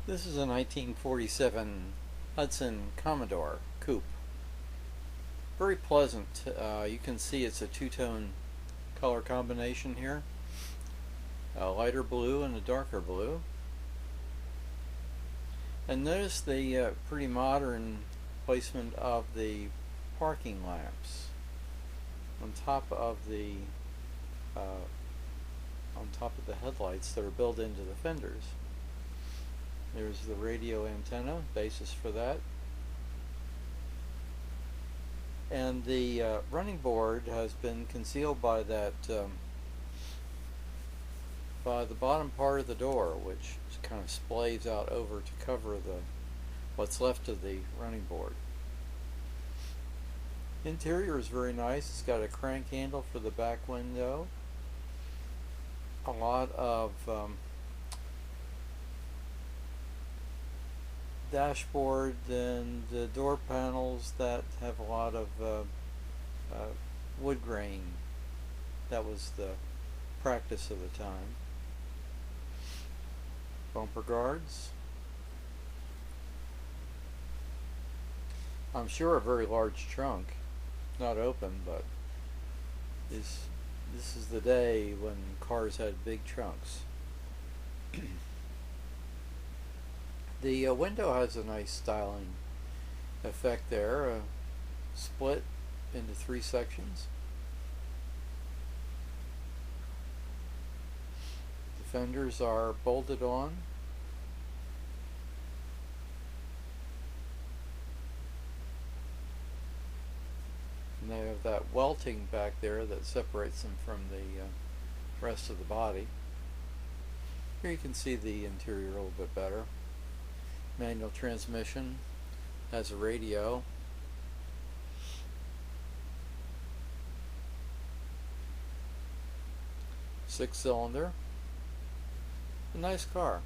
This is a 1947 Hudson Commodore Coupe. Very pleasant. You can see it's a two-tone color combination here. A lighter blue and a darker blue. And notice the pretty modern placement of the parking lamps on top of the headlights that are built into the fenders. There's the radio antenna, basis for that. And the running board has been concealed by that by the bottom part of the door, which kind of splays out over to cover what's left of the running board. Interior is very nice. It's got a crank handle for the back window. A lot of dashboard and door panels that have a lot of wood grain. That was the practice of the time. Bumper guards. I'm sure a very large trunk, not open, but this is the day when cars had big trunks. The window has a nice styling effect there, split into three sections. The fenders are bolted on. And they have that welting back there that separates them from the rest of the body. Here you can see the interior a little bit better. Manual transmission, has a radio. Six-cylinder. A nice car.